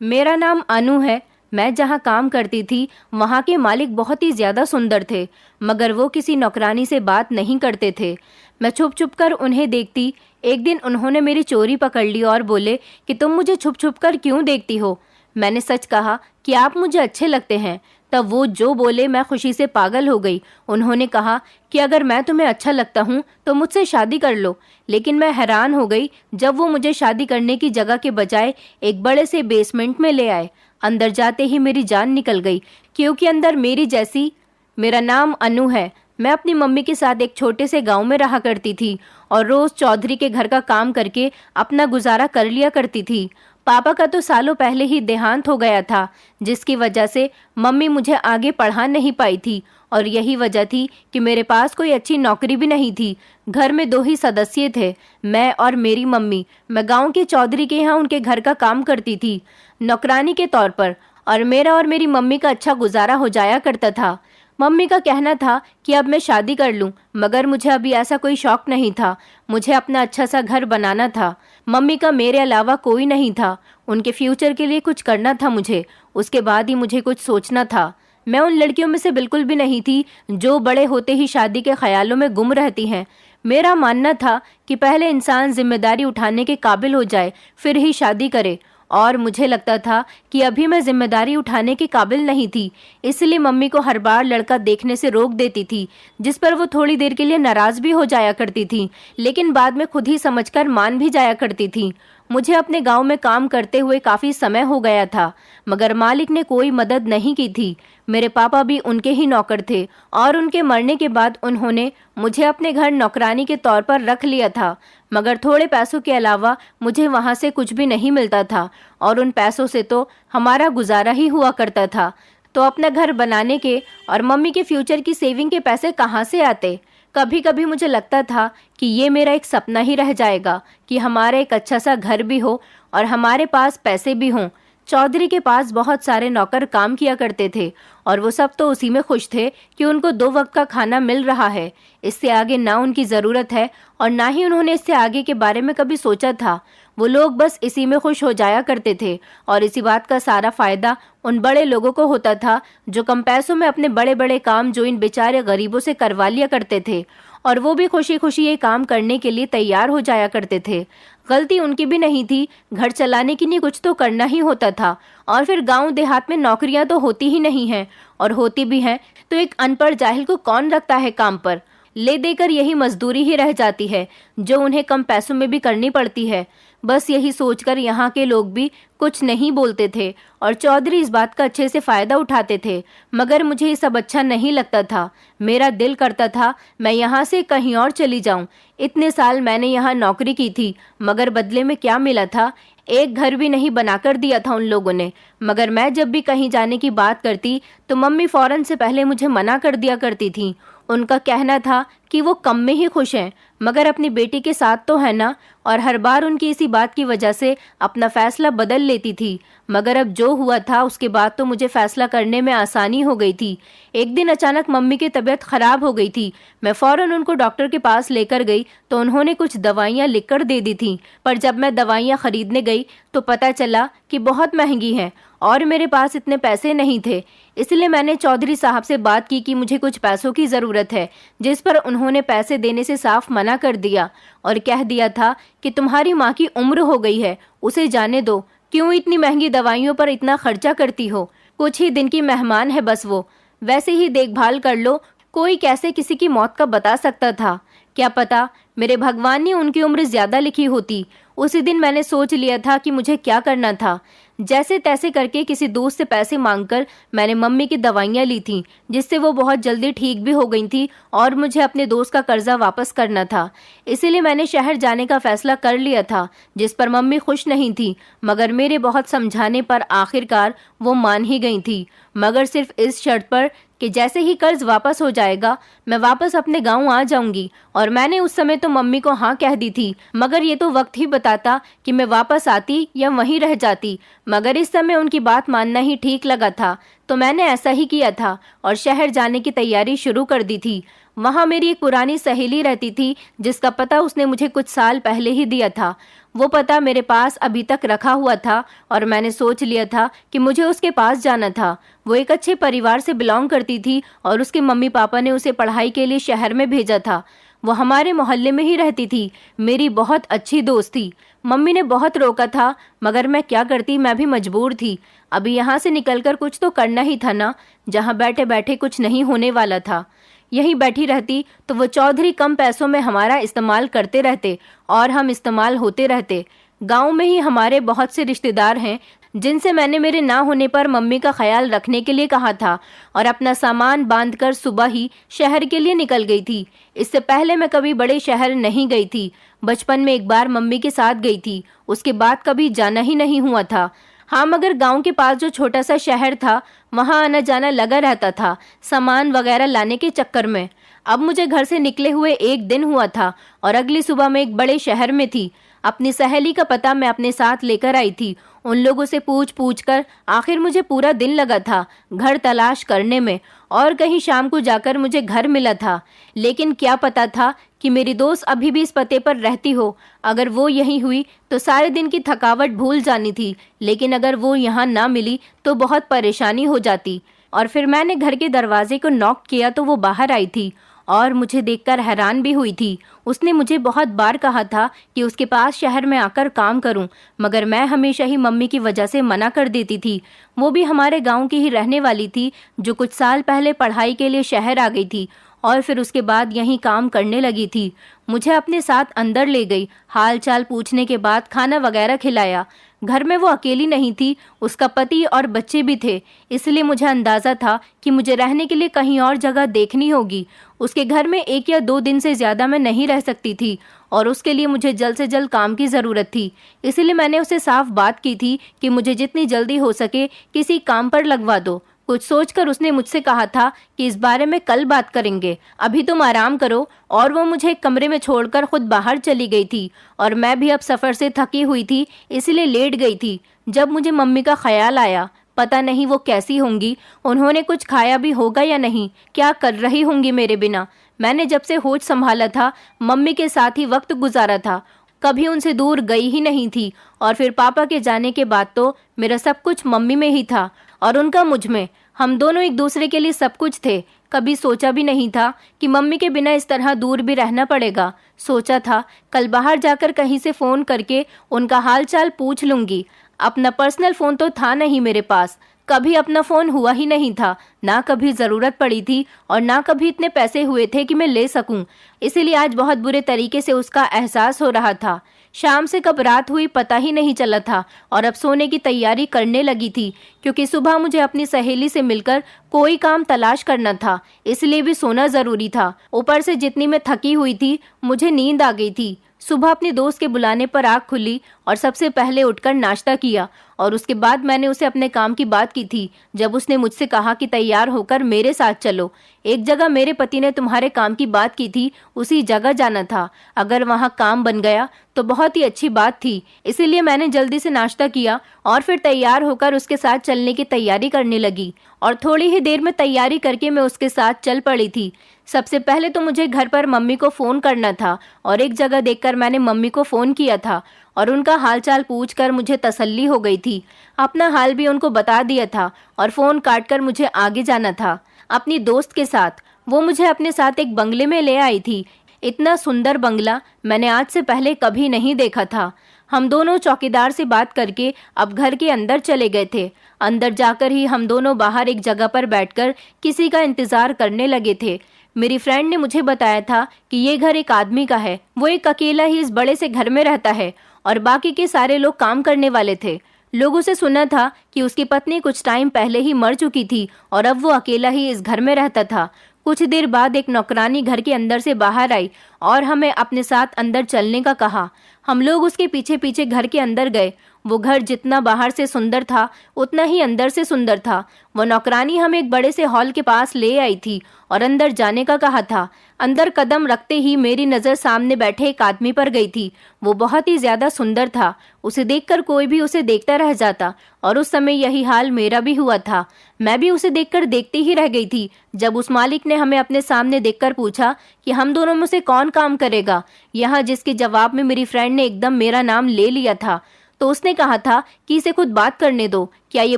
मेरा नाम अनु है। मैं जहाँ काम करती थी वहाँ के मालिक बहुत ही ज़्यादा सुंदर थे, मगर वो किसी नौकरानी से बात नहीं करते थे। मैं छुप छुप कर उन्हें देखती। एक दिन उन्होंने मेरी चोरी पकड़ ली और बोले कि तुम मुझे छुप छुप कर क्यों देखती हो। मैंने सच कहा कि आप मुझे अच्छे लगते हैं। तब वो जो बोले मैं खुशी से पागल हो गई। उन्होंने कहा कि अगर मैं तुम्हें अच्छा लगता हूँ तो मुझसे शादी कर लो। लेकिन मैं हैरान हो गई जब वो मुझे शादी करने की जगह के बजाय एक बड़े से बेसमेंट में ले आए। अंदर जाते ही मेरी जान निकल गई, क्योंकि अंदर मेरी जैसी। मेरा नाम अनु है। मैं अपनी मम्मी के साथ एक छोटे से गांव में रहा करती थी और रोज चौधरी के घर का काम करके अपना गुजारा कर लिया करती थी। पापा का तो सालों पहले ही देहांत हो गया था, जिसकी वजह से मम्मी मुझे आगे पढ़ा नहीं पाई थी। और यही वजह थी कि मेरे पास कोई अच्छी नौकरी भी नहीं थी। घर में 2 ही सदस्य थे, मैं और मेरी मम्मी। मैं गांव के चौधरी के यहाँ उनके घर का काम करती थी, नौकरानी के तौर पर, और मेरा और मेरी मम्मी का अच्छा गुजारा हो जाया करता था। मम्मी का कहना था कि अब मैं शादी कर लूं, मगर मुझे अभी ऐसा कोई शौक नहीं था। मुझे अपना अच्छा सा घर बनाना था। मम्मी का मेरे अलावा कोई नहीं था। उनके फ्यूचर के लिए कुछ करना था मुझे, उसके बाद ही मुझे कुछ सोचना था। मैं उन लड़कियों में से बिल्कुल भी नहीं थी जो बड़े होते ही शादी के ख्यालों में गुम रहती हैं। मेरा मानना था कि पहले इंसान जिम्मेदारी उठाने के काबिल हो जाए, फिर ही शादी करे। और मुझे लगता था कि अभी मैं जिम्मेदारी उठाने के काबिल नहीं थी, इसलिए मम्मी को हर बार लड़का देखने से रोक देती थी, जिस पर वो थोड़ी देर के लिए नाराज भी हो जाया करती थी, लेकिन बाद में खुद ही समझकर मान भी जाया करती थी। मुझे अपने गांव में काम करते हुए काफी समय हो गया था, मगर मालिक ने कोई मदद नहीं की थी। मेरे पापा भी उनके ही नौकर थे और उनके मरने के बाद उन्होंने मुझे अपने घर नौकरानी के तौर पर रख लिया था। मगर थोड़े पैसों के अलावा मुझे वहां से कुछ भी नहीं मिलता था, और उन पैसों से तो हमारा गुजारा ही हुआ करता था। तो अपना घर बनाने के और मम्मी के फ्यूचर की सेविंग के पैसे कहाँ से आते। कभी कभी मुझे लगता था कि ये मेरा एक सपना ही रह जाएगा कि हमारा एक अच्छा सा घर भी हो और हमारे पास पैसे भी हों। चौधरी के पास बहुत सारे नौकर काम किया करते थे और वो सब तो उसी में खुश थे कि उनको 2 वक्त का खाना मिल रहा है। इससे आगे ना उनकी ज़रूरत है और ना ही उन्होंने इससे आगे के बारे में कभी सोचा था। वो लोग बस इसी में खुश हो जाया करते थे और इसी बात का सारा फायदा उन बड़े लोगों को होता था जो कम पैसों में अपने बड़े बड़े काम जो इन बेचारे गरीबों से करवा लिया करते थे, और वो भी खुशी खुशी ये काम करने के लिए तैयार हो जाया करते थे। गलती उनकी भी नहीं थी, घर चलाने के लिए कुछ तो करना ही होता था। और फिर गांव देहात में नौकरियां तो होती ही नहीं हैं, और होती भी हैं तो एक अनपढ़ जाहिल को कौन रखता है काम पर। ले देकर यही मजदूरी ही रह जाती है जो उन्हें कम पैसों में भी करनी पड़ती है। बस यही सोचकर यहाँ के लोग भी कुछ नहीं बोलते थे और चौधरी इस बात का अच्छे से फायदा उठाते थे। मगर मुझे ये सब अच्छा नहीं लगता था। मेरा दिल करता था मैं यहाँ से कहीं और चली जाऊं। इतने साल मैंने यहाँ नौकरी की थी, मगर बदले में क्या मिला था? एक घर भी नहीं बनाकर दिया था उन लोगों ने। मगर मैं जब भी कहीं जाने की बात करती तो मम्मी फौरन से पहले मुझे मना कर दिया करती थी। उनका कहना था कि वो कम में ही खुश हैं, मगर अपनी बेटी के साथ तो है ना। और हर बार उनकी इसी बात की वजह से अपना फैसला बदल लेती थी। मगर अब जो हुआ था उसके बाद तो मुझे फैसला करने में आसानी हो गई थी। एक दिन अचानक मम्मी की तबीयत खराब हो गई थी। मैं फौरन उनको डॉक्टर के पास लेकर गई तो उन्होंने कुछ दवाइयाँ लिखकर दे दी थी, पर जब मैं दवाइयाँ खरीदने गई तो पता चला कि बहुत महंगी हैं और मेरे पास इतने पैसे नहीं थे। इसलिए मैंने चौधरी साहब से बात की कि मुझे कुछ पैसों की ज़रूरत है, जिस पर उन्होंने पैसे देने से साफ मना कर दिया और कह दिया था कि तुम्हारी माँ की उम्र हो गई है, उसे जाने दो। क्यों इतनी महंगी दवाइयों पर इतना खर्चा करती हो? कुछ ही दिन की मेहमान है बस वो, वैसे ही देखभाल कर लो। कोई कैसे किसी की मौत का बता सकता था? क्या पता मेरे भगवान ने उनकी उम्र ज्यादा लिखी होती। उसी दिन मैंने सोच लिया था कि मुझे क्या करना था। जैसे तैसे करके किसी दोस्त से पैसे मांगकर मैंने मम्मी की दवाइयाँ ली थी, जिससे वो बहुत जल्दी ठीक भी हो गई थी और मुझे अपने दोस्त का कर्जा वापस करना था। इसीलिए मैंने शहर जाने का फैसला कर लिया था, जिस पर मम्मी खुश नहीं थी, मगर मेरे बहुत समझाने पर आखिरकार वो मान ही गई थी, मगर सिर्फ इस शर्त पर कि जैसे ही कर्ज वापस हो जाएगा मैं वापस अपने गांव आ जाऊंगी। और मैंने उस समय तो मम्मी को हाँ कह दी थी, मगर ये तो वक्त ही बताता कि मैं वापस आती या वहीं रह जाती। मगर इस समय उनकी बात मानना ही ठीक लगा था, तो मैंने ऐसा ही किया था और शहर जाने की तैयारी शुरू कर दी थी। वहाँ मेरी एक पुरानी सहेली रहती थी जिसका पता उसने मुझे कुछ साल पहले ही दिया था। वो पता मेरे पास अभी तक रखा हुआ था और मैंने सोच लिया था कि मुझे उसके पास जाना था। वो एक अच्छे परिवार से बिलोंग करती थी और उसके मम्मी पापा ने उसे पढ़ाई के लिए शहर में भेजा था। वो हमारे मोहल्ले में ही रहती थी, मेरी बहुत अच्छी दोस्त थी। मम्मी ने बहुत रोका था मगर मैं क्या करती, मैं भी मजबूर थी। अभी यहाँ से निकलकर कुछ तो करना ही था ना, जहाँ बैठे बैठे कुछ नहीं होने वाला था। यहीं बैठी रहती तो वो चौधरी कम पैसों में हमारा इस्तेमाल करते रहते और हम इस्तेमाल होते रहते। गांव में ही हमारे बहुत से रिश्तेदार हैं जिनसे मैंने मेरे ना होने पर मम्मी का ख्याल रखने के लिए कहा था और अपना सामान बांधकर सुबह ही शहर के लिए निकल गई थी। इससे पहले मैं कभी बड़े शहर नहीं गई थी। बचपन में एक बार मम्मी के साथ गई थी, उसके बाद कभी जाना ही नहीं हुआ था। हाँ, मगर गांव के पास जो छोटा सा शहर था वहाँ आना जाना लगा रहता था, सामान वगैरह लाने के चक्कर में। अब मुझे घर से निकले हुए एक दिन हुआ था और अगली सुबह मैं एक बड़े शहर में थी। अपनी सहेली का पता मैं अपने साथ लेकर आई थी। उन लोगों से पूछ पूछ कर आखिर मुझे पूरा दिन लगा था घर तलाश करने में और कहीं शाम को जाकर मुझे घर मिला था। लेकिन क्या पता था कि मेरी दोस्त अभी भी इस पते पर रहती हो। अगर वो यहीं हुई तो सारे दिन की थकावट भूल जानी थी, लेकिन अगर वो यहाँ ना मिली तो बहुत परेशानी हो जाती। और फिर मैंने घर के दरवाजे को नॉक किया तो वो बाहर आई थी और मुझे देखकर हैरान भी हुई थी। उसने मुझे बहुत बार कहा था कि उसके पास शहर में आकर काम करूं, मगर मैं हमेशा ही मम्मी की वजह से मना कर देती थी। वो भी हमारे गांव की ही रहने वाली थी जो कुछ साल पहले पढ़ाई के लिए शहर आ गई थी और फिर उसके बाद यहीं काम करने लगी थी। मुझे अपने साथ अंदर ले गई, हाल चाल पूछने के बाद खाना वगैरह खिलाया। घर में वो अकेली नहीं थी, उसका पति और बच्चे भी थे, इसलिए मुझे अंदाज़ा था कि मुझे रहने के लिए कहीं और जगह देखनी होगी। उसके घर में 1 या 2 दिन से ज़्यादा मैं नहीं रह सकती थी और उसके लिए मुझे जल्द से जल्द काम की ज़रूरत थी। इसलिए मैंने उसे साफ बात की थी कि मुझे जितनी जल्दी हो सके किसी काम पर लगवा दो। कुछ सोचकर उसने मुझसे कहा था कि इस बारे में कल बात करेंगे, अभी तुम आराम करो। और वो मुझे एक कमरे में छोड़कर खुद बाहर चली गई थी और मैं भी अब सफ़र से थकी हुई थी, इसलिए लेट गई थी। जब मुझे मम्मी का ख्याल आया, पता नहीं वो कैसी होंगी, उन्होंने कुछ खाया भी होगा या नहीं, क्या कर रही होंगी मेरे बिना। मैंने जब से होश संभाला था मम्मी के साथ ही वक्त गुजारा था, कभी उनसे दूर गई ही नहीं थी। और फिर पापा के जाने के बाद तो मेरा सब कुछ मम्मी में ही था और उनका मुझ में। हम दोनों एक दूसरे के लिए सब कुछ थे। कभी सोचा भी नहीं था कि मम्मी के बिना इस तरह दूर भी रहना पड़ेगा। सोचा था कल बाहर जाकर कहीं से फ़ोन करके उनका हाल चाल पूछ लूँगी। अपना पर्सनल फ़ोन तो था नहीं मेरे पास, कभी अपना फ़ोन हुआ ही नहीं था, ना कभी ज़रूरत पड़ी थी और ना कभी इतने पैसे हुए थे कि मैं ले सकूं। इसीलिए आज बहुत बुरे तरीके से उसका एहसास हो रहा था। शाम से कब रात हुई पता ही नहीं चला था और अब सोने की तैयारी करने लगी थी, क्योंकि सुबह मुझे अपनी सहेली से मिलकर कोई काम तलाश करना था, इसलिए भी सोना ज़रूरी था। ऊपर से जितनी मैं थकी हुई थी मुझे नींद आ गई थी। सुबह अपने दोस्त के बुलाने पर आँख खुली और सबसे पहले उठकर नाश्ता किया और उसके बाद मैंने उसे अपने काम की बात की थी। जब उसने मुझसे कहा कि तैयार होकर मेरे साथ चलो, एक जगह मेरे पति ने तुम्हारे काम की बात की थी, उसी जगह जाना था। अगर वहाँ काम बन गया तो बहुत ही अच्छी बात थी। इसीलिए मैंने जल्दी से नाश्ता किया और फिर तैयार होकर उसके साथ चलने की तैयारी करने लगी और थोड़ी ही देर में तैयारी करके मैं उसके साथ चल पड़ी थी। सबसे पहले तो मुझे घर पर मम्मी को फ़ोन करना था और एक जगह देखकर मैंने मम्मी को फ़ोन किया था और उनका हालचाल पूछकर मुझे तसल्ली हो गई थी। अपना हाल भी उनको बता दिया था और फ़ोन काटकर मुझे आगे जाना था अपनी दोस्त के साथ। वो मुझे अपने साथ एक बंगले में ले आई थी। इतना सुंदर बंगला मैंने आज से पहले कभी नहीं देखा था। हम दोनों चौकीदार से बात करके अब घर के अंदर चले गए थे। अंदर जाकर ही हम दोनों बाहर एक जगह पर बैठकर किसी का इंतज़ार करने लगे थे। मेरी फ्रेंड ने मुझे बताया था कि ये घर एक आदमी का है, वो एक अकेला ही इस बड़े से घर में रहता है और बाकी के सारे लोग काम करने वाले थे। लोगों से सुना था कि उसकी पत्नी कुछ टाइम पहले ही मर चुकी थी और अब वो अकेला ही इस घर में रहता था। कुछ देर बाद एक नौकरानी घर के अंदर से बाहर आई और हमें अपने साथ अंदर चलने का कहा। हम लोग उसके पीछे पीछे घर के अंदर गए। वो घर जितना बाहर से सुंदर था उतना ही अंदर से सुंदर था। वो नौकरानी हमें एक बड़े से हॉल के पास ले आई थी और अंदर जाने का कहा था। अंदर कदम रखते ही मेरी नज़र सामने बैठे एक आदमी पर गई थी। वो बहुत ही ज़्यादा सुंदर था। उसे देखकर कोई भी उसे देखता रह जाता और उस समय यही हाल मेरा भी हुआ था। मैं भी उसे देखकर देखती ही रह गई थी। जब उस मालिक ने हमें अपने सामने देखकर पूछा कि हम दोनों में से कौन काम करेगा, यहाँ जिसके जवाब में मेरी फ्रेंड ने एकदम मेरा नाम ले लिया था, तो उसने कहा था कि इसे खुद बात करने दो, क्या ये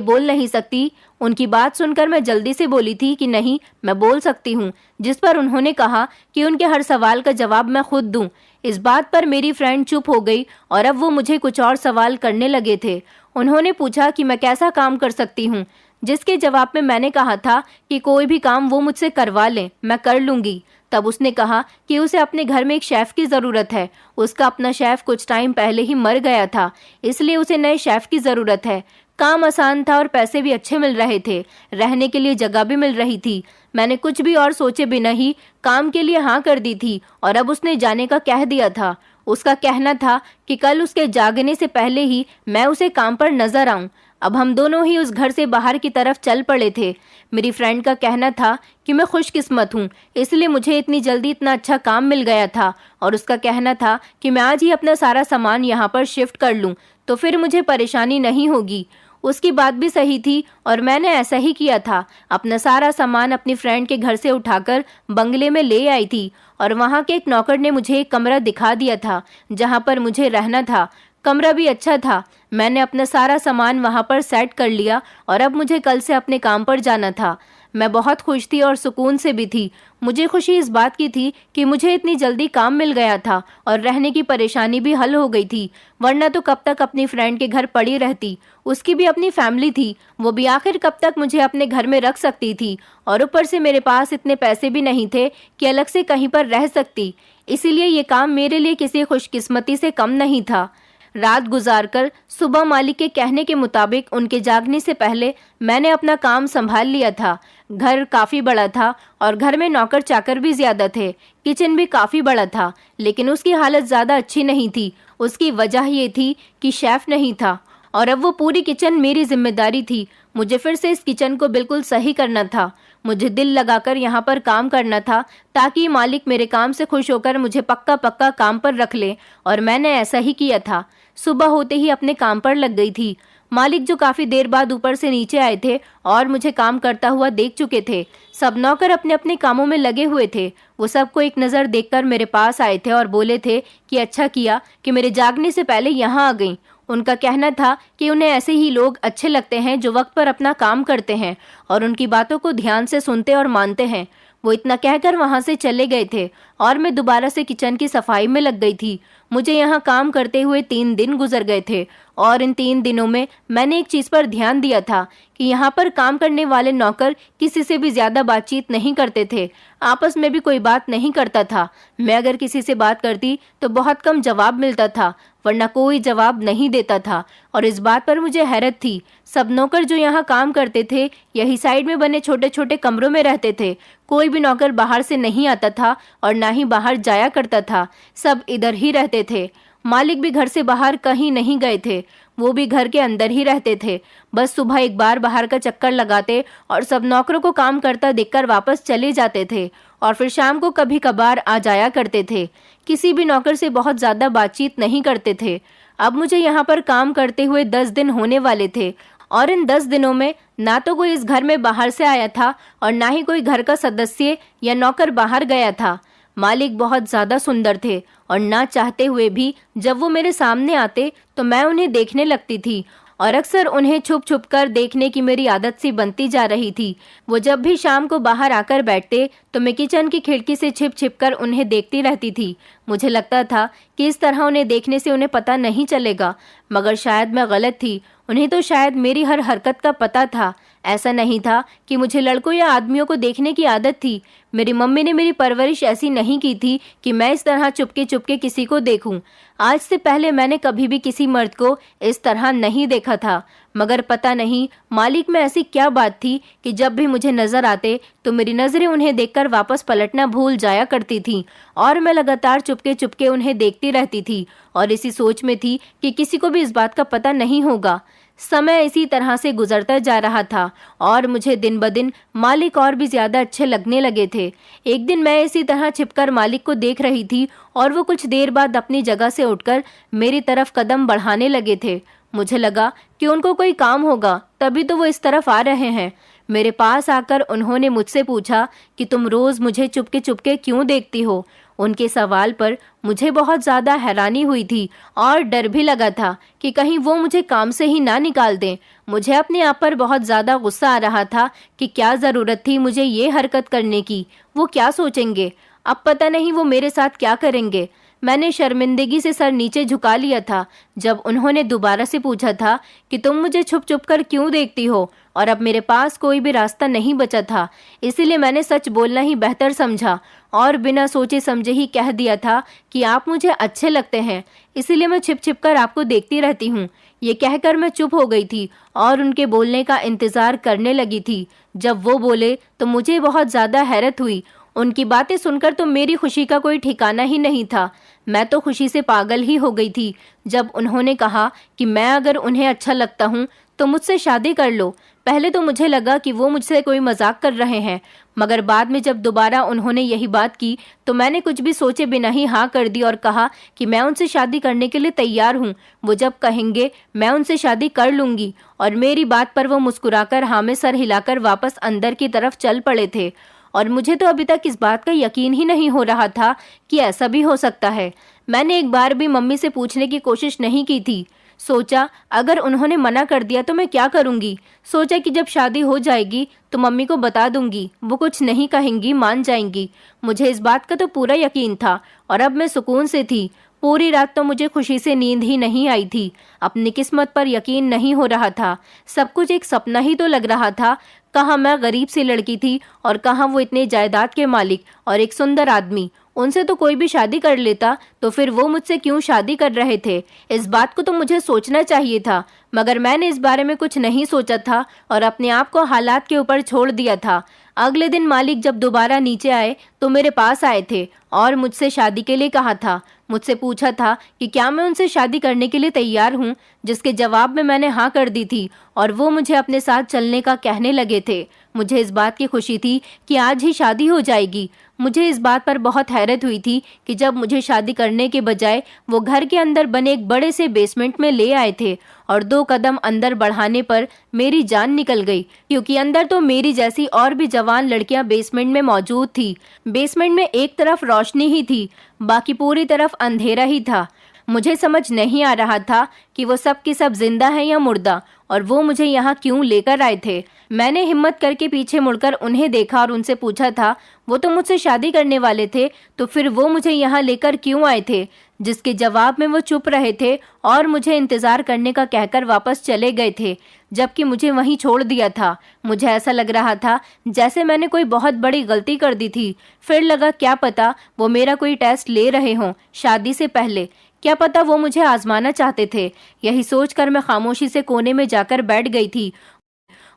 बोल नहीं सकती। उनकी बात सुनकर मैं जल्दी से बोली थी कि नहीं, मैं बोल सकती हूँ, जिस पर उन्होंने कहा कि उनके हर सवाल का जवाब मैं खुद दूं। इस बात पर मेरी फ्रेंड चुप हो गई और अब वो मुझे कुछ और सवाल करने लगे थे। उन्होंने पूछा कि मैं कैसा काम कर सकती हूँ, जिसके जवाब में मैंने कहा था कि कोई भी काम वो मुझसे करवा लें, मैं कर लूँगी। तब उसने कहा कि उसे अपने घर में एक शेफ की ज़रूरत है। उसका अपना शेफ कुछ टाइम पहले ही मर गया था, इसलिए उसे नए शेफ की ज़रूरत है। काम आसान था और पैसे भी अच्छे मिल रहे थे, रहने के लिए जगह भी मिल रही थी। मैंने कुछ भी और सोचे बिना ही काम के लिए हाँ कर दी थी और अब उसने जाने का कह दिया था। उसका कहना था कि कल उसके जागने से पहले ही मैं उसे काम पर नजर आऊं। अब हम दोनों ही उस घर से बाहर की तरफ चल पड़े थे। मेरी फ्रेंड का कहना था कि मैं खुशकिस्मत हूँ, इसलिए मुझे इतनी जल्दी इतना अच्छा काम मिल गया था, और उसका कहना था कि मैं आज ही अपना सारा सामान यहाँ पर शिफ्ट कर लूँ तो फिर मुझे परेशानी नहीं होगी। उसकी बात भी सही थी और मैंने ऐसा ही किया था। अपना सारा सामान अपनी फ्रेंड के घर से उठाकर बंगले में ले आई थी और वहाँ के एक नौकर ने मुझे एक कमरा दिखा दिया था जहाँ पर मुझे रहना था। कमरा भी अच्छा था। मैंने अपना सारा सामान वहाँ पर सेट कर लिया और अब मुझे कल से अपने काम पर जाना था। मैं बहुत खुश थी और सुकून से भी थी। मुझे खुशी इस बात की थी कि मुझे इतनी जल्दी काम मिल गया था और रहने की परेशानी भी हल हो गई थी, वरना तो कब तक अपनी फ्रेंड के घर पड़ी रहती। उसकी भी अपनी फैमिली थी, वो भी आखिर कब तक मुझे अपने घर में रख सकती थी, और ऊपर से मेरे पास इतने पैसे भी नहीं थे कि अलग से कहीं पर रह सकती। इसीलिए ये काम मेरे लिए किसी खुशकिस्मती से कम नहीं था। रात गुजारकर सुबह मालिक के कहने के मुताबिक उनके जागने से पहले मैंने अपना काम संभाल लिया था। घर काफ़ी बड़ा था और घर में नौकर चाकर भी ज़्यादा थे। किचन भी काफ़ी बड़ा था, लेकिन उसकी हालत ज़्यादा अच्छी नहीं थी। उसकी वजह ये थी कि शेफ़ नहीं था और अब वो पूरी किचन मेरी जिम्मेदारी थी। मुझे फिर से इस किचन को बिल्कुल सही करना था। मुझे दिल लगाकर यहाँ पर काम करना था ताकि मालिक मेरे काम से खुश होकर मुझे पक्का पक्का काम पर रख ले, और मैंने ऐसा ही किया था। सुबह होते ही अपने काम पर लग गई थी। मालिक जो काफ़ी देर बाद ऊपर से नीचे आए थे और मुझे काम करता हुआ देख चुके थे। सब नौकर अपने अपने कामों में लगे हुए थे। वो सबको एक नज़र देखकर मेरे पास आए थे और बोले थे कि अच्छा किया कि मेरे जागने से पहले यहाँ आ गई। उनका कहना था कि उन्हें ऐसे ही लोग अच्छे लगते हैं जो वक्त पर अपना काम करते हैं और उनकी बातों को ध्यान से सुनते और मानते हैं। वो इतना कहकर वहाँ से चले गए थे और मैं दोबारा से किचन की सफाई में लग गई थी। मुझे यहाँ काम करते हुए 3 दिन गुजर गए थे और इन 3 दिनों में मैंने एक चीज़ पर ध्यान दिया था कि यहाँ पर काम करने वाले नौकर किसी से भी ज़्यादा बातचीत नहीं करते थे, आपस में भी कोई बात नहीं करता था। मैं अगर किसी से बात करती तो बहुत कम जवाब मिलता था, वरना कोई जवाब नहीं देता था, और इस बात पर मुझे हैरत थी। सब नौकर जो यहाँ काम करते थे यही साइड में बने छोटे छोटे कमरों में रहते थे। कोई भी नौकर बाहर से नहीं आता था और ना ही बाहर जाया करता था, सब इधर ही रहते थे। मालिक भी घर से बाहर कहीं नहीं गए थे, वो भी घर के अंदर ही रहते थे। बस सुबह एक बार बाहर का चक्कर लगाते और सब नौकरों को काम करता देखकर वापस चले जाते थे, और फिर शाम को कभी कभार आ जाया करते थे। किसी भी नौकर से बहुत ज़्यादा बातचीत नहीं करते थे। अब मुझे यहाँ पर काम करते हुए 10 दिन होने वाले थे और इन 10 दिनों में ना तो कोई इस घर में बाहर से आया था और ना ही कोई घर का सदस्य या नौकर बाहर गया था। मालिक बहुत ज़्यादा सुंदर थे और ना चाहते हुए भी जब वो मेरे सामने आते तो मैं उन्हें देखने लगती थी, और अक्सर उन्हें छुप छुप कर देखने की मेरी आदत सी बनती जा रही थी। वो जब भी शाम को बाहर आकर बैठते तो मैं किचन की खिड़की से छिप छिप कर उन्हें देखती रहती थी। मुझे लगता था कि इस तरह उन्हें देखने से उन्हें पता नहीं चलेगा, मगर शायद मैं गलत थी। उन्हें तो शायद मेरी हर हरकत का पता था। ऐसा नहीं था कि मुझे लड़कों या आदमियों को देखने की आदत थी। मेरी मम्मी ने मेरी परवरिश ऐसी नहीं की थी कि मैं इस तरह चुपके चुपके किसी को देखूं। आज से पहले मैंने कभी भी किसी मर्द को इस तरह नहीं देखा था, मगर पता नहीं मालिक में ऐसी क्या बात थी कि जब भी मुझे नजर आते तो मेरी नजरें उन्हें देखकर वापस पलटना भूल जाया करती थीं और मैं लगातार चुपके चुपके उन्हें देखती रहती थी और इसी सोच में थी कि किसी को भी इस बात का पता नहीं होगा। समय इसी तरह से गुजरता जा रहा था और मुझे दिन ब दिन मालिक और भी ज्यादा अच्छे लगने लगे थे। एक दिन मैं इसी तरह छिपकर मालिक को देख रही थी और वो कुछ देर बाद अपनी जगह से उठकर मेरी तरफ कदम बढ़ाने लगे थे। मुझे लगा कि उनको कोई काम होगा, तभी तो वो इस तरफ आ रहे हैं। मेरे पास आकर उन्होंने मुझसे पूछा कि तुम रोज मुझे चुपके चुपके क्यों देखती हो। उनके सवाल पर मुझे बहुत ज़्यादा हैरानी हुई थी और डर भी लगा था कि कहीं वो मुझे काम से ही ना निकाल दें। मुझे अपने आप पर बहुत ज़्यादा गुस्सा आ रहा था कि क्या ज़रूरत थी मुझे ये हरकत करने की। वो क्या सोचेंगे, अब पता नहीं वो मेरे साथ क्या करेंगे। मैंने शर्मिंदगी से सर नीचे झुका लिया था जब उन्होंने दोबारा से पूछा था कि तुम मुझे छुप छुप कर क्यों देखती हो, और अब मेरे पास कोई भी रास्ता नहीं बचा था, इसीलिए मैंने सच बोलना ही बेहतर समझा और बिना सोचे समझे ही कह दिया था कि आप मुझे अच्छे लगते हैं, इसीलिए मैं छिप छिप कर आपको देखती रहती हूँ। ये कहकर मैं चुप हो गई थी और उनके बोलने का इंतजार करने लगी थी। जब वो बोले तो मुझे बहुत ज़्यादा हैरत हुई। उनकी बातें सुनकर तो मेरी खुशी का कोई ठिकाना ही नहीं था। मैं तो खुशी से पागल ही हो गई थी जब उन्होंने कहा कि मैं अगर उन्हें अच्छा लगता हूँ तो मुझसे शादी कर लो। पहले तो मुझे लगा कि वो मुझसे कोई मजाक कर रहे हैं, मगर बाद में जब दोबारा उन्होंने यही बात की तो मैंने कुछ भी सोचे बिना ही हाँ कर दी और कहा कि मैं उनसे शादी करने के लिए तैयार हूँ। वो जब कहेंगे मैं उनसे शादी कर लूँगी। और मेरी बात पर वो मुस्कुराकर हाँ में सर हिलाकर वापस अंदर की तरफ चल पड़े थे। और मुझे तो अभी तक इस बात का यकीन ही नहीं हो रहा था कि ऐसा भी हो सकता है। मैंने एक बार भी मम्मी से पूछने की कोशिश नहीं की थी। सोचा अगर उन्होंने मना कर दिया तो मैं क्या करूंगी। सोचा कि जब शादी हो जाएगी तो मम्मी को बता दूंगी, वो कुछ नहीं कहेंगी, मान जाएंगी। मुझे इस बात का तो पूरा यकीन था और अब मैं सुकून से थी। पूरी रात तो मुझे खुशी से नींद ही नहीं आई थी। अपनी किस्मत पर यकीन नहीं हो रहा था। सब कुछ एक सपना ही तो लग रहा था। कहाँ मैं गरीब सी लड़की थी और कहाँ वो इतने जायदाद के मालिक और एक सुंदर आदमी। उनसे तो कोई भी शादी कर लेता, तो फिर वो मुझसे क्यों शादी कर रहे थे। इस बात को तो मुझे सोचना चाहिए था, मगर मैंने इस बारे में कुछ नहीं सोचा था और अपने आप को हालात के ऊपर छोड़ दिया था। अगले दिन मालिक जब दोबारा नीचे आए तो मेरे पास आए थे और मुझसे शादी के लिए कहा था। मुझसे पूछा था कि क्या मैं उनसे शादी करने के लिए तैयार हूँ, जिसके जवाब में मैंने हाँ कर दी थी और वो मुझे अपने साथ चलने का कहने लगे थे। मुझे इस बात की खुशी थी कि आज ही शादी हो जाएगी। मुझे इस बात पर बहुत हैरत हुई थी कि जब मुझे शादी करने के बजाय वो घर के अंदर बने एक बड़े से बेसमेंट में ले आए थे और 2 कदम अंदर बढ़ाने पर मेरी जान निकल गई, क्योंकि अंदर तो मेरी जैसी और भी जवान लड़कियां बेसमेंट में मौजूद थी। बेसमेंट में एक तरफ रोशनी ही थी, बाकी पूरी तरफ अंधेरा ही था। मुझे समझ नहीं आ रहा था कि वो सब की सब जिंदा है या मुर्दा और वो मुझे यहाँ क्यों लेकर आए थे। मैंने हिम्मत करके पीछे मुड़कर उन्हें देखा और उनसे पूछा था वो तो मुझसे शादी करने वाले थे, तो फिर वो मुझे यहाँ लेकर क्यों आए थे। जिसके जवाब में वो चुप रहे थे और मुझे इंतजार करने का कहकर वापस चले गए थे, जबकि मुझे वहीं छोड़ दिया था। मुझे ऐसा लग रहा था जैसे मैंने कोई बहुत बड़ी गलती कर दी थी। फिर लगा क्या पता वो मेरा कोई टेस्ट ले रहे हों शादी से पहले, क्या पता वो मुझे आजमाना चाहते थे। यही सोचकर मैं खामोशी से कोने में जाकर बैठ गई थी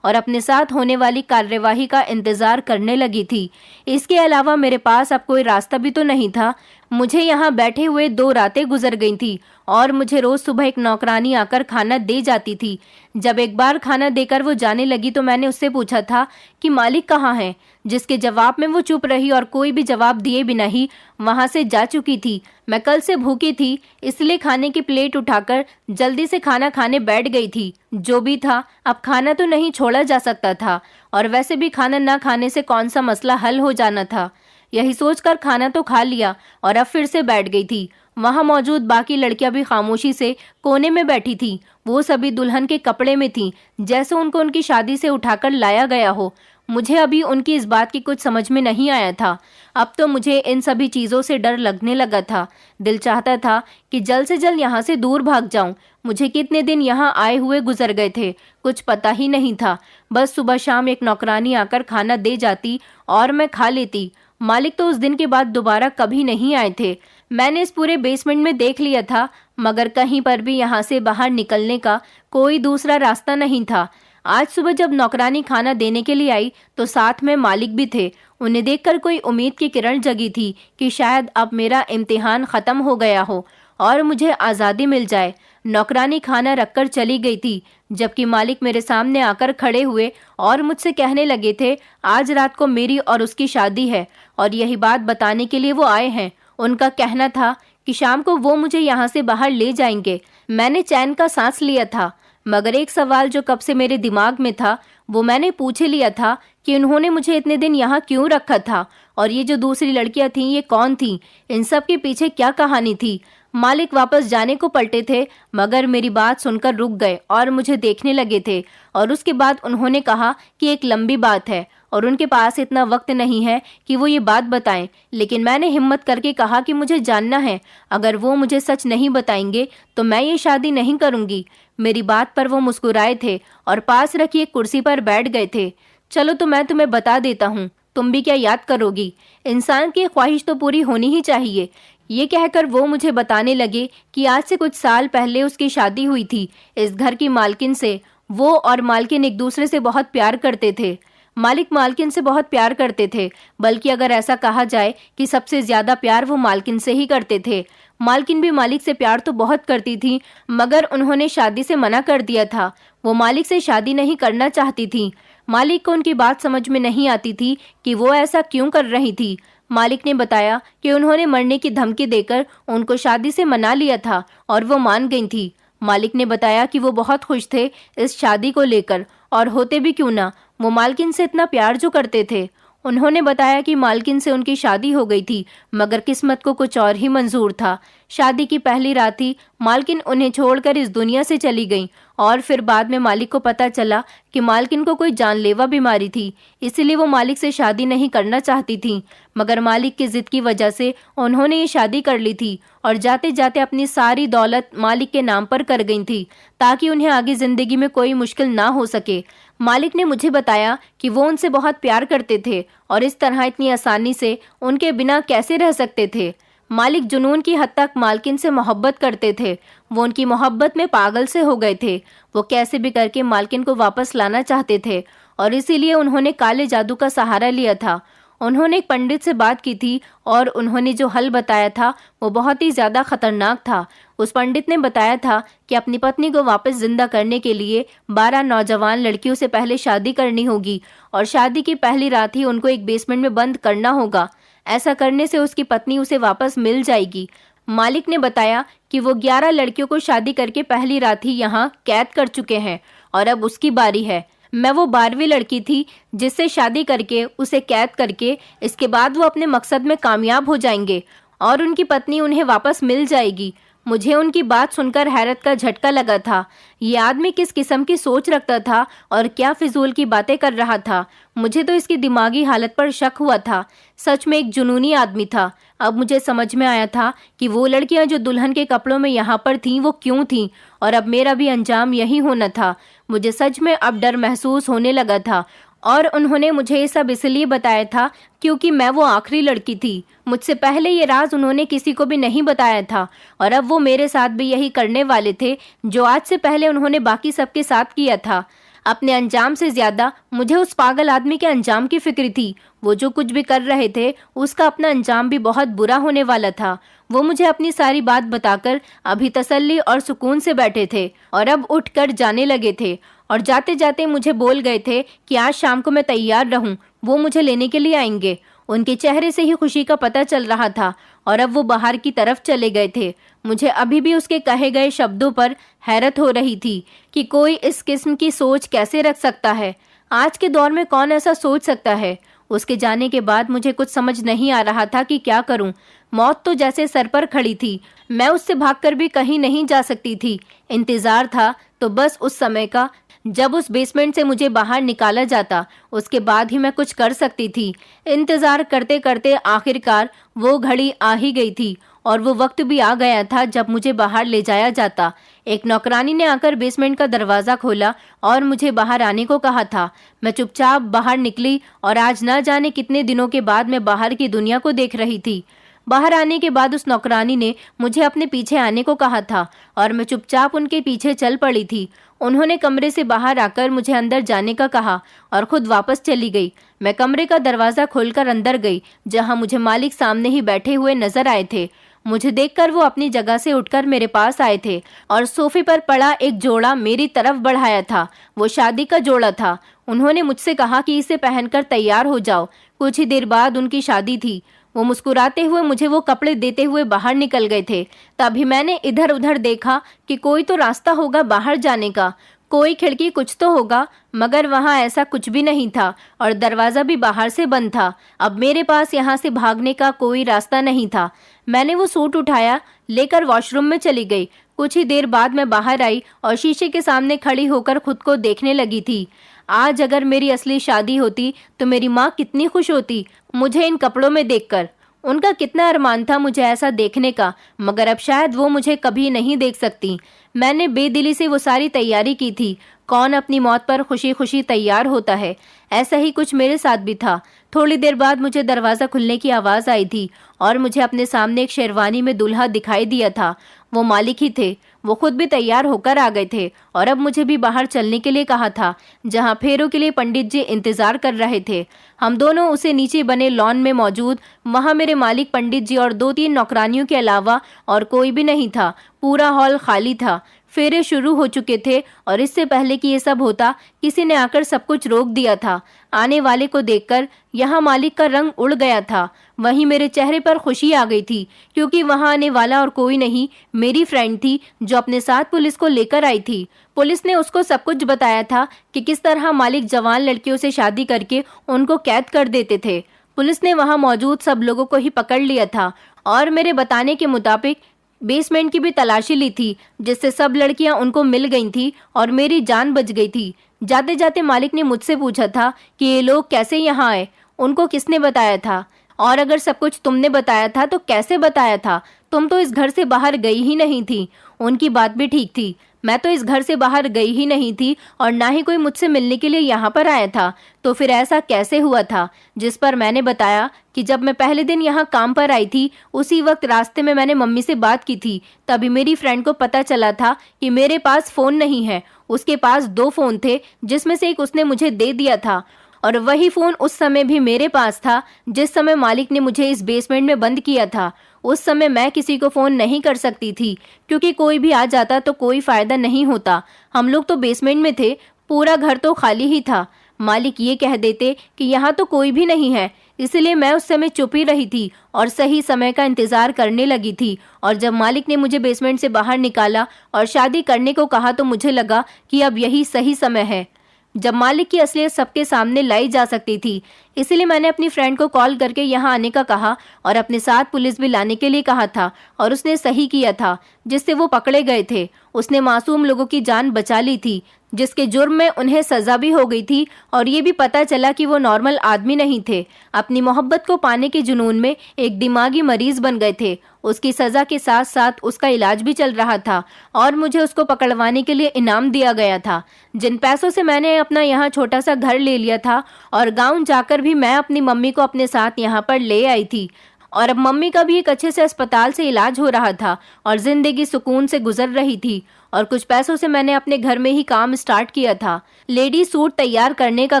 और अपने साथ होने वाली कार्यवाही का इंतजार करने लगी थी। इसके अलावा मेरे पास अब कोई रास्ता भी तो नहीं था। मुझे यहाँ बैठे हुए 2 रातें गुजर गई थी और मुझे रोज सुबह एक नौकरानी आकर खाना दे जाती थी। जब एक बार खाना देकर वो जाने लगी तो मैंने उससे पूछा था कि मालिक कहाँ हैं, जिसके जवाब में वो चुप रही और कोई भी जवाब दिए बिना ही वहां से जा चुकी थी। मैं कल से भूखी थी, इसलिए खाने की प्लेट उठाकर जल्दी से खाना खाने बैठ गई थी। जो भी था, अब खाना तो नहीं छोड़ा जा सकता था और वैसे भी खाना ना खाने से कौन सा मसला हल हो जाना था। यही सोचकर खाना तो खा लिया और अब फिर से बैठ गई थी। वहां मौजूद बाकी लड़कियां भी खामोशी से कोने में बैठी थी। वो सभी दुल्हन के कपड़े में थीं, जैसे उनको उनकी शादी से उठाकर लाया गया हो। मुझे अभी उनकी इस बात की कुछ समझ में नहीं आया था। अब तो मुझे इन सभी चीज़ों से डर लगने लगा था। दिल चाहता था कि जल्द से जल्द यहाँ से दूर भाग जाऊं। मुझे कितने दिन यहाँ आए हुए गुजर गए थे कुछ पता ही नहीं था। बस सुबह शाम एक नौकरानी आकर खाना दे जाती और मैं खा लेती। मालिक तो उस दिन के बाद दोबारा कभी नहीं आए थे। मैंने इस पूरे बेसमेंट में देख लिया था, मगर कहीं पर भी यहाँ से बाहर निकलने का कोई दूसरा रास्ता नहीं था। आज सुबह जब नौकरानी खाना देने के लिए आई तो साथ में मालिक भी थे। उन्हें देखकर कोई उम्मीद की किरण जगी थी कि शायद अब मेरा इम्तिहान खत्म हो गया हो और मुझे आज़ादी मिल जाए। नौकरानी खाना रखकर चली गई थी, जबकि मालिक मेरे सामने आकर खड़े हुए और मुझसे कहने लगे थे, आज रात को मेरी और उसकी शादी है और यही बात बताने के लिए वो आए हैं। उनका कहना था कि शाम को वो मुझे यहाँ से बाहर ले जाएंगे। मैंने चैन का सांस लिया था, मगर एक सवाल जो कब से मेरे दिमाग में था वो मैंने पूछ लिया था कि उन्होंने मुझे इतने दिन यहाँ क्यों रखा था और ये जो दूसरी लड़कियां थीं ये कौन थीं, इन सब के पीछे क्या कहानी थी। मालिक वापस जाने को पलटे थे, मगर मेरी बात सुनकर रुक गए और मुझे देखने लगे थे। और उसके बाद उन्होंने कहा कि एक लंबी बात है और उनके पास इतना वक्त नहीं है कि वो ये बात बताएं। लेकिन मैंने हिम्मत करके कहा कि मुझे जानना है, अगर वो मुझे सच नहीं बताएंगे तो मैं ये शादी नहीं करूंगी। मेरी बात पर वो मुस्कुराए थे और पास रखी एक कुर्सी पर बैठ गए थे। चलो तो मैं तुम्हें बता देता हूँ, तुम भी क्या याद करोगी। इंसान की ख्वाहिश तो पूरी होनी ही चाहिए। ये कहकर वो मुझे बताने लगे कि आज से कुछ साल पहले उसकी शादी हुई थी इस घर की मालकिन से। वो और मालकिन एक दूसरे से बहुत प्यार करते थे। मालिक मालकिन से बहुत प्यार करते थे, बल्कि अगर ऐसा कहा जाए कि सबसे ज्यादा प्यार वो मालकिन से ही करते थे। मालकिन भी मालिक से प्यार तो बहुत करती थी, मगर उन्होंने शादी से मना कर दिया था। वो मालिक से शादी नहीं करना चाहती थी। मालिक को उनकी बात समझ में नहीं आती थी कि वो ऐसा क्यों कर रही थी। मालिक ने बताया कि उन्होंने मरने की धमकी देकर उनको शादी से मना लिया था और वो मान गई थी। मालिक ने बताया कि वो बहुत खुश थे इस शादी को लेकर, और होते भी क्यों ना, वो मालकिन से इतना प्यार जो करते थे। उन्होंने बताया कि मालकिन से उनकी शादी हो गई थी, मगर किस्मत को कुछ और ही मंजूर था। शादी की पहली रात ही मालकिन उन्हें छोड़कर इस दुनिया से चली गई और फिर बाद में मालिक को पता चला कि मालकिन को कोई जानलेवा बीमारी थी, इसलिए वो मालिक से शादी नहीं करना चाहती थी। मगर मालिक की जिद की वजह से उन्होंने ये शादी कर ली थी और जाते जाते अपनी सारी दौलत मालिक के नाम पर कर गई थी, ताकि उन्हें आगे जिंदगी में कोई मुश्किल ना हो सके। मालिक ने मुझे बताया कि वो उनसे बहुत प्यार करते थे और इस तरह इतनी आसानी से उनके बिना कैसे रह सकते थे। मालिक जुनून की हद तक मालकिन से मोहब्बत करते थे। वो उनकी मोहब्बत में पागल से हो गए थे। वो कैसे भी करके मालकिन को वापस लाना चाहते थे और इसीलिए उन्होंने काले जादू का सहारा लिया था। उन्होंने एक पंडित से बात की थी और उन्होंने जो हल बताया था वो बहुत ही ज्यादा खतरनाक था। उस पंडित ने बताया था कि अपनी पत्नी को वापस जिंदा करने के लिए 12 नौजवान लड़कियों से पहले शादी करनी होगी और शादी की पहली रात ही उनको एक बेसमेंट में बंद करना होगा। ऐसा करने से उसकी पत्नी उसे वापस मिल जाएगी। मालिक ने बताया कि वो 11 लड़कियों को शादी करके पहली रात ही यहाँ कैद कर चुके हैं और अब उसकी बारी है। मैं वो 12वीं लड़की थी जिससे शादी करके उसे कैद करके इसके बाद वो अपने मकसद में कामयाब हो जाएंगे और उनकी पत्नी उन्हें वापस मिल जाएगी। मुझे उनकी बात सुनकर हैरत का झटका लगा था। ये आदमी किस किस्म की सोच रखता था और क्या फिजूल की बातें कर रहा था। मुझे तो इसकी दिमागी हालत पर शक हुआ था। सच में एक जुनूनी आदमी था। अब मुझे समझ में आया था कि वो लड़कियां जो दुल्हन के कपड़ों में यहाँ पर थीं वो क्यों थीं, और अब मेरा भी अंजाम यही होना था। मुझे सच में अब डर महसूस होने लगा था और उन्होंने मुझे ये सब इसलिए बताया था क्योंकि मैं वो आखिरी लड़की थी। मुझसे पहले ये राज उन्होंने किसी को भी नहीं बताया था और अब वो मेरे साथ भी यही करने वाले थे जो आज से पहले उन्होंने बाकी सबके साथ किया था। अपने अंजाम से ज्यादा मुझे उस पागल आदमी के अंजाम की फिक्र थी। वो जो कुछ भी कर रहे थे उसका अपना अंजाम भी बहुत बुरा होने वाला था। वो मुझे अपनी सारी बात बताकर अभी तसल्ली और सुकून से बैठे थे और अब उठकर जाने लगे थे और जाते जाते मुझे बोल गए थे कि आज शाम को मैं तैयार रहूं, वो मुझे लेने के लिए आएंगे। उनके चेहरे से ही खुशी का पता चल रहा था और अब वो बाहर की तरफ चले गए थे। मुझे अभी भी उसके कहे गए शब्दों पर हैरत हो रही थी कि कोई इस किस्म की सोच कैसे रख सकता है। आज के दौर में कौन ऐसा सोच सकता है। उसके जाने के बाद मुझे कुछ समझ नहीं आ रहा था कि क्या करूं। मौत तो जैसे सर पर खड़ी थी। मैं उससे भागकर भी कहीं नहीं जा सकती थी। इंतजार था तो बस उस समय का जब उस बेसमेंट से मुझे बाहर निकाला जाता, उसके बाद ही मैं कुछ कर सकती थी। इंतजार करते करते आखिरकार वो घड़ी आ ही गई थी और वो वक्त भी आ गया था जब मुझे बाहर ले जाया जाता। एक नौकरानी ने आकर बेसमेंट का दरवाज़ा खोला और मुझे बाहर आने को कहा था। मैं चुपचाप बाहर निकली और आज न जाने कितने दिनों के बाद मैं बाहर की दुनिया को देख रही थी। बाहर आने के बाद उस नौकरानी ने मुझे अपने पीछे आने को कहा था और मैं चुपचाप उनके पीछे चल पड़ी थी। उन्होंने कमरे से बाहर आकर मुझे अंदर जाने का कहा और खुद वापस चली गई। मैं कमरे का दरवाज़ा खोलकर अंदर गई, जहां मुझे मालिक सामने ही बैठे हुए नजर आए थे। मुझे देखकर वो अपनी जगह से उठकर मेरे पास आए थे और सोफे पर पड़ा एक जोड़ा मेरी तरफ बढ़ाया था। वो शादी का जोड़ा था। उन्होंने मुझसे कहा कि इसे पहनकर तैयार हो जाओ। कुछ ही देर बाद उनकी शादी थी। वो मुस्कुराते हुए मुझे वो कपड़े देते हुए बाहर निकल गए थे। तभी मैंने इधर उधर देखा कि कोई तो रास्ता होगा बाहर जाने का, कोई खिड़की कुछ तो होगा, मगर वहाँ ऐसा कुछ भी नहीं था और दरवाज़ा भी बाहर से बंद था। अब मेरे पास यहाँ से भागने का कोई रास्ता नहीं था। मैंने वो सूट उठाया, लेकर वॉशरूम में चली गई। कुछ ही देर बाद मैं बाहर आई और शीशे के सामने खड़ी होकर खुद को देखने लगी थी। आज अगर मेरी असली शादी होती तो मेरी माँ कितनी खुश होती मुझे इन कपड़ों में देखकर। उनका कितना अरमान था मुझे ऐसा देखने का, मगर अब शायद वो मुझे कभी नहीं देख सकती। मैंने बेदिली से वो सारी तैयारी की थी। कौन अपनी मौत पर खुशी खुशी तैयार होता है? ऐसा ही कुछ मेरे साथ भी था। थोड़ी देर बाद मुझे दरवाज़ा खुलने की आवाज़ आई थी और मुझे अपने सामने एक शेरवानी में दूल्हा दिखाई दिया था। वो मालिक ही थे। वो खुद भी तैयार होकर आ गए थे और अब मुझे भी बाहर चलने के लिए कहा था, जहां फेरों के लिए पंडित जी इंतजार कर रहे थे। हम दोनों उसे नीचे बने लॉन में मौजूद। वहां मेरे मालिक, पंडित जी और 2-3 नौकरानियों के अलावा और कोई भी नहीं था। पूरा हॉल खाली था। फेरे शुरू हो चुके थे और इससे पहले कि ये सब होता, किसी ने आकर सब कुछ रोक दिया था। आने वाले को देखकर यहाँ मालिक का रंग उड़ गया था। वहीं मेरे चेहरे पर खुशी आ गई थी, क्योंकि वहाँ आने वाला और कोई नहीं, मेरी फ्रेंड थी जो अपने साथ पुलिस को लेकर आई थी। पुलिस ने उसको सब कुछ बताया था कि किस तरह मालिक जवान लड़कियों से शादी करके उनको कैद कर देते थे। पुलिस ने वहाँ मौजूद सब लोगों को ही पकड़ लिया था और मेरे बताने के मुताबिक बेसमेंट की भी तलाशी ली थी, जिससे सब लड़कियां उनको मिल गई थी और मेरी जान बच गई थी। जाते जाते मालिक ने मुझसे पूछा था कि ये लोग कैसे यहाँ आए, उनको किसने बताया था, और अगर सब कुछ तुमने बताया था तो कैसे बताया था? तुम तो इस घर से बाहर गई ही नहीं थी। उनकी बात भी ठीक थी। मैं तो इस घर से बाहर गई ही नहीं थी और ना ही कोई मुझसे मिलने के लिए यहाँ पर आया था। तो फिर ऐसा कैसे हुआ था? जिस पर मैंने बताया कि जब मैं पहले दिन यहाँ काम पर आई थी, उसी वक्त रास्ते में मैंने मम्मी से बात की थी। तभी मेरी फ्रेंड को पता चला था कि मेरे पास फ़ोन नहीं है। उसके पास 2 फ़ोन थे, जिसमें से एक उसने मुझे दे दिया था और वही फ़ोन उस समय भी मेरे पास था जिस समय मालिक ने मुझे इस बेसमेंट में बंद किया था। उस समय मैं किसी को फ़ोन नहीं कर सकती थी, क्योंकि कोई भी आ जाता तो कोई फ़ायदा नहीं होता। हम लोग तो बेसमेंट में थे, पूरा घर तो खाली ही था। मालिक ये कह देते कि यहाँ तो कोई भी नहीं है, इसलिए मैं उस समय चुप ही रही थी और सही समय का इंतज़ार करने लगी थी। और जब मालिक ने मुझे बेसमेंट से बाहर निकाला और शादी करने को कहा तो मुझे लगा कि अब यही सही समय है, जब मालिक की असलियत सबके सामने लाई जा सकती थी। इसलिए मैंने अपनी फ्रेंड को कॉल करके यहाँ आने का कहा और अपने साथ पुलिस भी लाने के लिए कहा था, और उसने सही किया था, जिससे वो पकड़े गए थे। उसने मासूम लोगों की जान बचा ली थी, जिसके जुर्म में उन्हें सज़ा भी हो गई थी और ये भी पता चला कि वो नॉर्मल आदमी नहीं थे। अपनी मोहब्बत को पाने के जुनून में एक दिमागी मरीज बन गए थे। उसकी सज़ा के साथ साथ उसका इलाज भी चल रहा था और मुझे उसको पकड़वाने के लिए इनाम दिया गया था। जिन पैसों से मैंने अपना यहाँ छोटा सा घर ले लिया था और गाँव जाकर भी मैं अपनी मम्मी को अपने साथ यहाँ पर ले आई थी, और अब मम्मी का भी एक अच्छे से अस्पताल से इलाज हो रहा था और जिंदगी सुकून से गुजर रही थी। और कुछ पैसों से मैंने अपने घर में ही काम स्टार्ट किया था। लेडी सूट तैयार करने का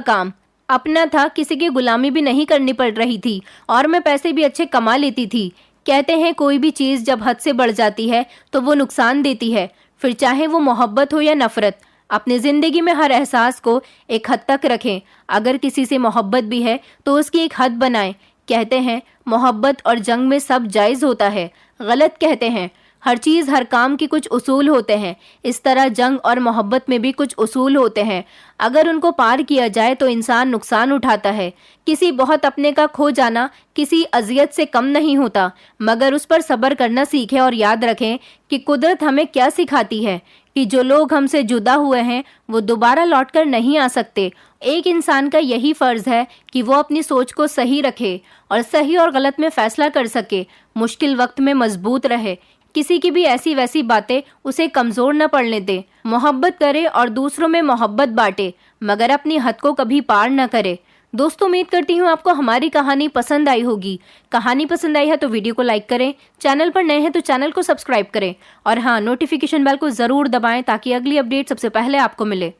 काम अपना था, किसी की गुलामी भी नहीं करनी पड़ रही थी और मैं पैसे भी अच्छे कमा लेती थी। कहते हैं कोई भी चीज़ जब हद से बढ़ जाती है तो वो नुकसान देती है, फिर चाहे वो मोहब्बत हो या नफ़रत। अपनी ज़िंदगी में हर एहसास को एक हद तक रखें। अगर किसी से मोहब्बत भी है तो उसकी एक हद बनाएं। कहते हैं मोहब्बत और जंग में सब जायज़ होता है। गलत कहते हैं। हर चीज़, हर काम के कुछ उसूल होते हैं। इस तरह जंग और मोहब्बत में भी कुछ उसूल होते हैं। अगर उनको पार किया जाए तो इंसान नुकसान उठाता है। किसी बहुत अपने का खो जाना किसी अजियत से कम नहीं होता, मगर उस पर सब्र करना सीखें और याद रखें कि कुदरत हमें क्या सिखाती है। कि जो लोग हमसे जुदा हुए हैं वो दोबारा लौटकर नहीं आ सकते। एक इंसान का यही फर्ज है कि वो अपनी सोच को सही रखे और सही और गलत में फैसला कर सके, मुश्किल वक्त में मजबूत रहे, किसी की भी ऐसी वैसी बातें उसे कमजोर न पड़ने दे, मोहब्बत करे और दूसरों में मोहब्बत बांटे, मगर अपनी हद को कभी पार न करे। दोस्तों, उम्मीद करती हूँ आपको हमारी कहानी पसंद आई होगी। कहानी पसंद आई है तो वीडियो को लाइक करें, चैनल पर नए हैं तो चैनल को सब्सक्राइब करें और हाँ, नोटिफिकेशन बेल को जरूर दबाएं ताकि अगली अपडेट सबसे पहले आपको मिले।